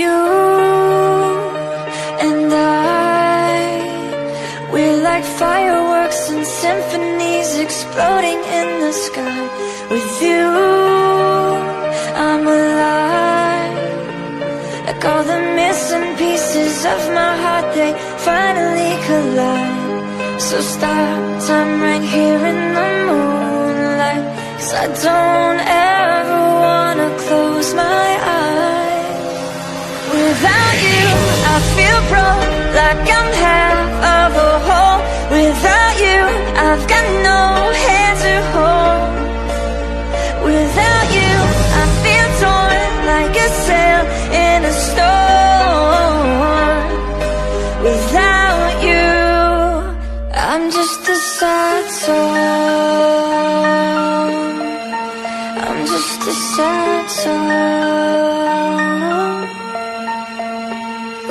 You and I, we're like fireworks and symphonies exploding in the sky. With you, I'm alive. Like all the missing pieces of my heart, they finally collide. So stop time right here in the moonlight, 'cause I don't ever wanna close my eyes. Without you, I feel broke, like I'm half of a whole. Without you, I've got no hand to hold. Without you, I feel torn, like a sail in a storm. Without you, I'm just a sad song. I'm just a sad song.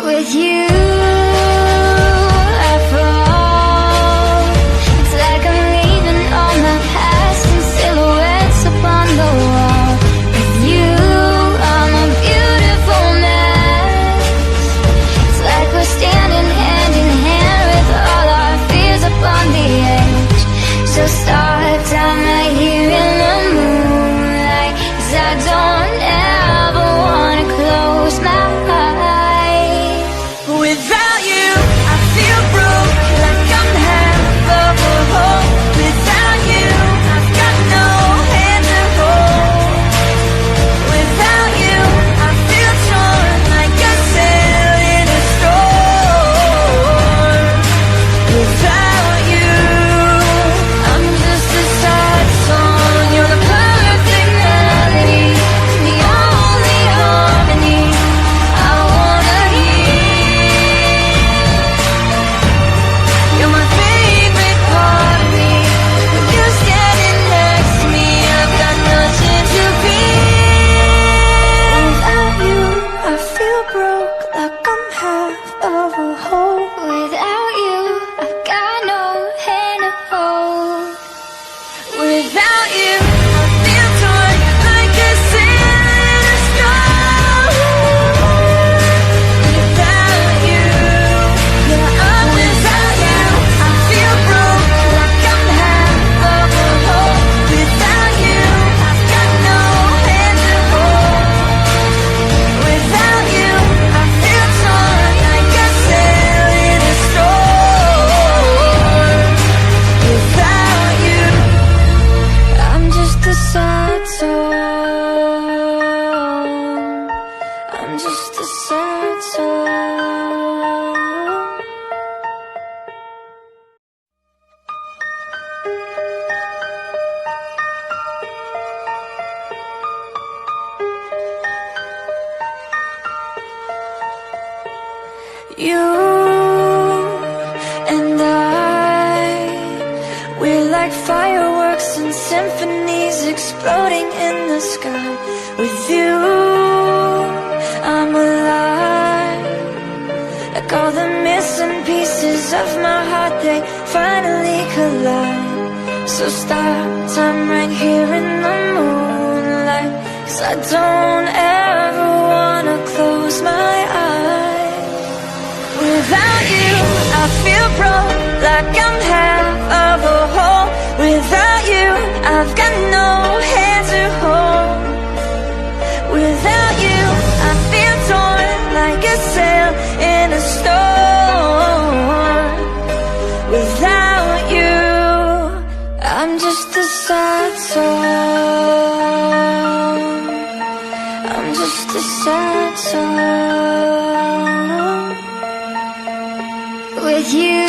With you, I fall. It's like I'm leaving all my past and silhouettes upon the wall. With you, I'm a beautiful mess. It's like we're standing hand in hand with all our fears upon the edge. So start time right here in the moonlight, 'cause I don't ever wanna close my eyes. Without you, I feel broke, like I'm half of a whole. Without you, I've got no hand to hold. Without you, I feel torn, like a sail in a storm. Without you, I'm just a sad song. You're the perfect melody, the only harmony I wanna hear. You're my favorite part of me. With you standing next to me, I've got nothing to fear. Without you, I feel broke, like I'm half of a whole. Without you, I've got no hand to hold. Without you, I feel torn, like a sail in a storm. Without you, yeah, I'm without you. I feel broke, like I'm half of a whole. Without you, I've got no hand to hold. Without you, I feel torn, like a sail in a storm. Without you, I'm just a sad song. I'm just a sad song. You and I, we're like fireworks and symphonies exploding in the sky. With you, I'm alive. Like all the missing pieces of my heart, they finally collide. So stop time right here in the moonlight, 'cause I don't ever wanna close my eyes. Without you, I feel broke, like I'm half of a whole. Without you, I've got no hand to hold. Without you, I feel torn, like a sail in a storm. Without you, I'm just a sad song. I'm just a sad song. With you,